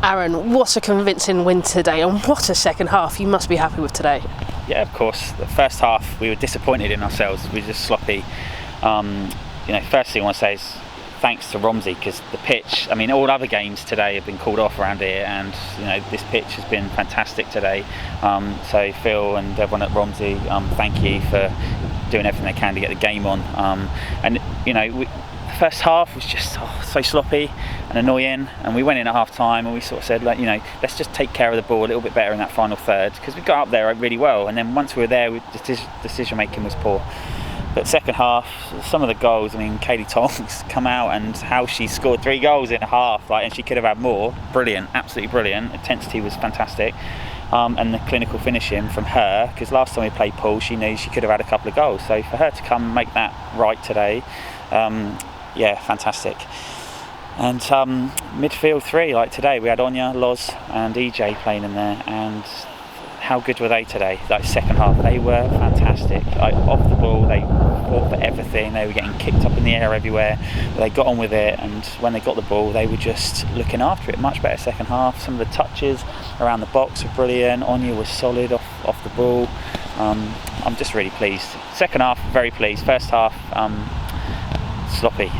Aaron, what a convincing win today, and what a second half. You must be happy with today. Yeah, of course. The first half we were disappointed in ourselves. We were just sloppy. First thing I want to say is thanks to Romsey, because the pitch, all other games today have been called off around here, and this pitch has been fantastic today. So Phil and everyone at Romsey, thank you for doing everything they can to get the game on. The first half was just so sloppy and annoying, and we went in at half time and we sort of said, let's just take care of the ball a little bit better in that final third, because we got up there really well, and then once we were there, decision making was poor. But second half, some of the goals, Hayley Tongs come out, and how she scored 3 goals in a half, and she could have had more. Brilliant, absolutely brilliant. Intensity was fantastic. And the clinical finishing from her, because last time we played Poole, she knew she could have had a couple of goals. So for her to come and make that right today, fantastic. And midfield 3, like today, we had Anya, Loz and EJ playing in there, and how good were they today? Second half, they were fantastic. Off the ball, they fought for everything. They were getting kicked up in the air everywhere, but they got on with it, and when they got the ball, they were just looking after it. Much better second half. Some of the touches around the box were brilliant. Anya was solid off the ball. I'm just really pleased. Second half, very pleased. First half, sloppy.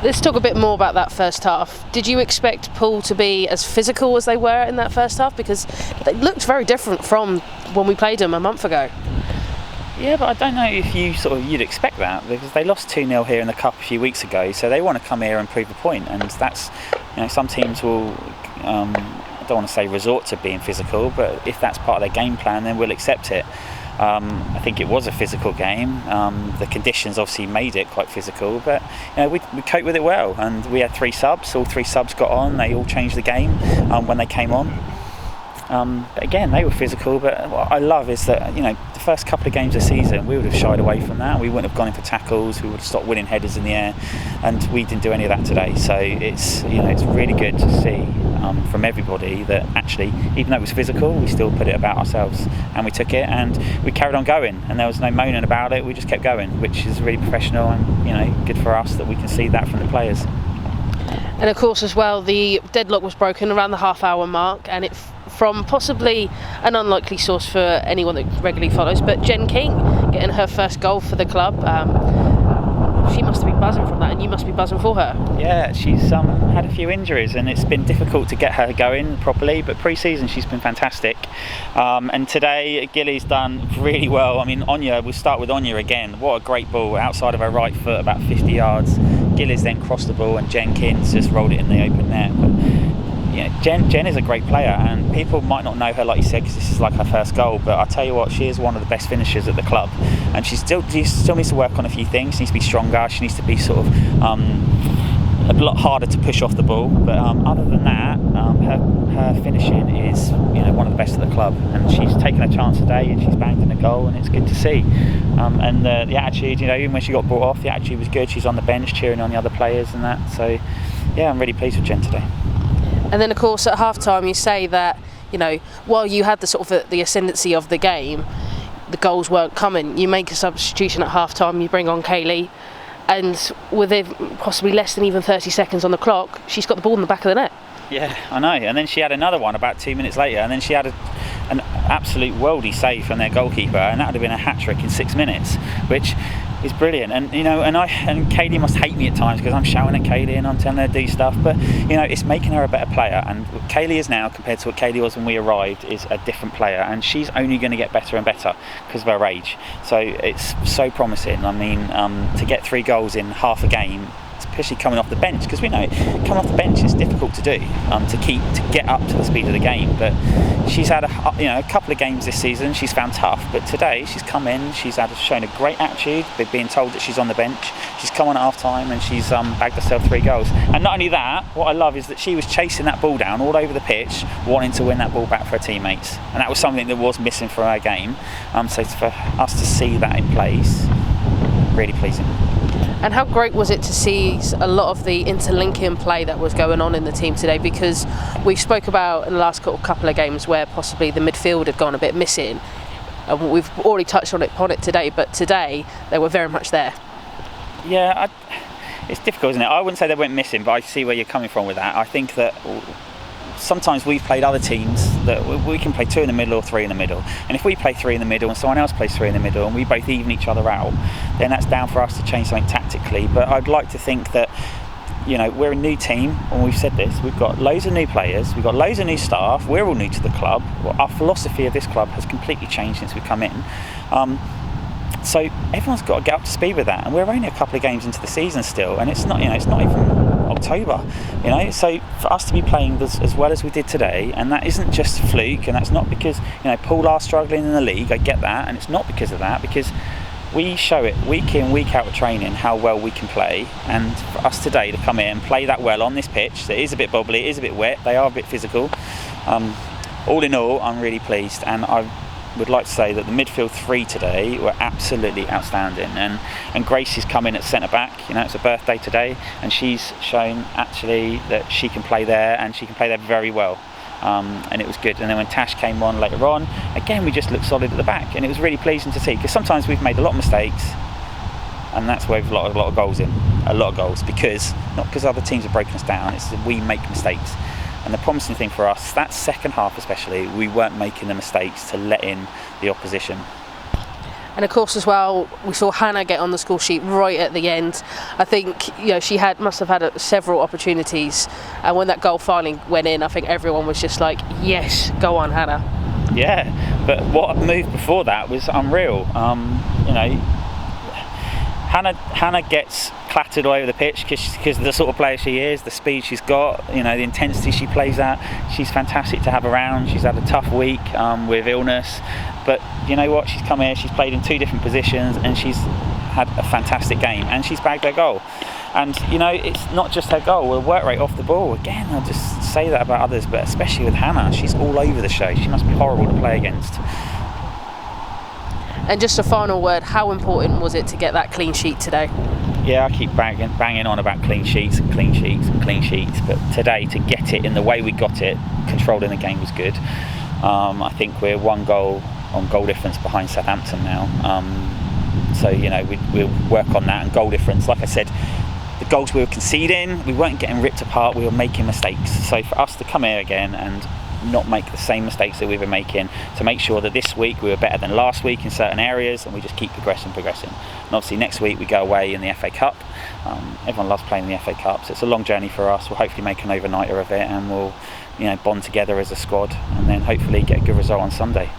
Let's talk a bit more about that first half. Did you expect Poole to be as physical as they were in that first half? Because they looked very different from when we played them a month ago. Yeah, but I don't know if you'd expect that, because they lost 2-0 here in the Cup a few weeks ago, so they want to come here and prove a point, and that's, some teams will, I don't want to say resort to being physical, but if that's part of their game plan, then we'll accept it. I think it was a physical game. The conditions obviously made it quite physical, but we coped with it well, and we had 3 subs. All 3 subs got on. They all changed the game when they came on. But again, they were physical, but what I love is that the first couple of games of the season we would have shied away from that. We wouldn't have gone in for tackles. We would have stopped winning headers in the air, and we didn't do any of that today. So it's it's really good to see from everybody that actually, even though it was physical, we still put it about ourselves, and we took it and we carried on going, and there was no moaning about it. We just kept going, which is really professional, and good for us that we can see that from the players. And of course as well, the deadlock was broken around the half-hour mark, and it from possibly an unlikely source for anyone that regularly follows, but Jen King getting her first goal for the club. She must have been buzzing from that, and you must be buzzing for her. Yeah, she's had a few injuries, and it's been difficult to get her going properly, but pre-season she's been fantastic. And today Gilly's done really well. Anya, we'll start with Anya again. What a great ball outside of her right foot, about 50 yards. Gilly's then crossed the ball, and Jenkins just rolled it in the open net. But, Jen is a great player, and people might not know her, like you said, because this is like her first goal, but I'll tell you what, she is one of the best finishers at the club, and she still needs to work on a few things. She needs to be stronger. She needs to be a lot harder to push off the ball, but other than that, her finishing is one of the best at the club, and she's taken a chance today and she's banged in a goal, and it's good to see. And the attitude, even when she got brought off, the attitude was good. She's on the bench cheering on the other players and that, so yeah, I'm really pleased with Jen today. And then of course at half-time you say that, while you had the ascendancy of the game, the goals weren't coming. You make a substitution at half-time, you bring on Hayley, and with possibly less than even 30 seconds on the clock, she's got the ball in the back of the net. Yeah, I know. And then she had another one about 2 minutes later, and then she had an absolute worldie save from their goalkeeper, and that would have been a hat-trick in 6 minutes, which is brilliant. And and Kaylee must hate me at times because I'm shouting at Kaylee and I'm telling her to do stuff, but it's making her a better player, and what Kaylee is now compared to what Kaylee was when we arrived is a different player, and she's only going to get better and better because of her age. So it's so promising. To get 3 goals in half a game, especially coming off the bench, because we know coming off the bench is difficult to do, to get up to the speed of the game. But she's had a couple of games this season she's found tough, but today she's come in, she's shown a great attitude, being told that she's on the bench. She's come on at half time and she's bagged herself 3 goals. And not only that, what I love is that she was chasing that ball down all over the pitch, wanting to win that ball back for her teammates, and that was something that was missing from our game. So for us to see that in place, really pleasing. And how great was it to see a lot of the interlinking play that was going on in the team today? Because we spoke about in the last couple of games where possibly the midfield had gone a bit missing, and we've already touched on it today, but today they were very much there. Yeah, it's difficult, isn't it? I wouldn't say they went missing, but I see where you're coming from with that. I think that sometimes we've played other teams that we can play 2 in the middle or 3 in the middle, and if we play 3 in the middle and someone else plays 3 in the middle and we both even each other out, then that's down for us to change something tactically. But I'd like to think that, you know, we're a new team, and we've said this, we've got loads of new players, we've got loads of new staff, we're all new to the club. Our philosophy of this club has completely changed since we come in. So everyone's got to get up to speed with that, and we're only a couple of games into the season still, and it's not even October, you know. So for us to be playing as well as we did today, and that isn't just fluke, and that's not because, you know, Poole are struggling in the league, I get that, and it's not because of that, because we show it week in, week out of training how well we can play. And for us today to come in and play that well on this pitch, that is a bit bubbly, it is a bit wet, they are a bit physical, all in all I'm really pleased. And I would like to say that the midfield 3 today were absolutely outstanding, and Gracie's come in at centre back. You know, it's her birthday today, and she's shown actually that she can play there, and she can play there very well. And it was good. And then when Tash came on later on, again we just looked solid at the back, and it was really pleasing to see, because sometimes we've made a lot of mistakes, and that's where we've got a lot of goals in, because not because other teams have broken us down, it's that we make mistakes. And the promising thing for us, that second half especially, we weren't making the mistakes to let in the opposition. And of course as well, we saw Hannah get on the score sheet right at the end. I think, you know, she must have had several opportunities, and when that goal finally went in, I think everyone was just like, yes, go on Hannah. Yeah, but what moved before that was unreal. You know, Hannah gets clattered all over the pitch because of the sort of player she is, the speed she's got, you know, the intensity she plays at. She's fantastic to have around. She's had a tough week with illness, but you know what? She's come here, she's played in 2 different positions, and she's had a fantastic game, and she's bagged her goal. And you know, it's not just her goal, her work rate off the ball. Again, I'll just say that about others, but especially with Hannah, she's all over the show. She must be horrible to play against. And just a final word, how important was it to get that clean sheet today? Yeah, I keep banging on about clean sheets, but today, to get it in the way we got it, controlling the game was good. I think we're 1 goal on goal difference behind Southampton now. So, you know, we'll work on that. And goal difference, like I said, the goals we were conceding, we weren't getting ripped apart, we were making mistakes. So for us to come here again and not make the same mistakes that we were making, to make sure that this week we were better than last week in certain areas, and we just keep progressing. And obviously next week we go away in the FA Cup. Everyone loves playing in the FA Cup, so it's a long journey for us. We'll hopefully make an overnighter of it, and we'll, you know, bond together as a squad, and then hopefully get a good result on Sunday.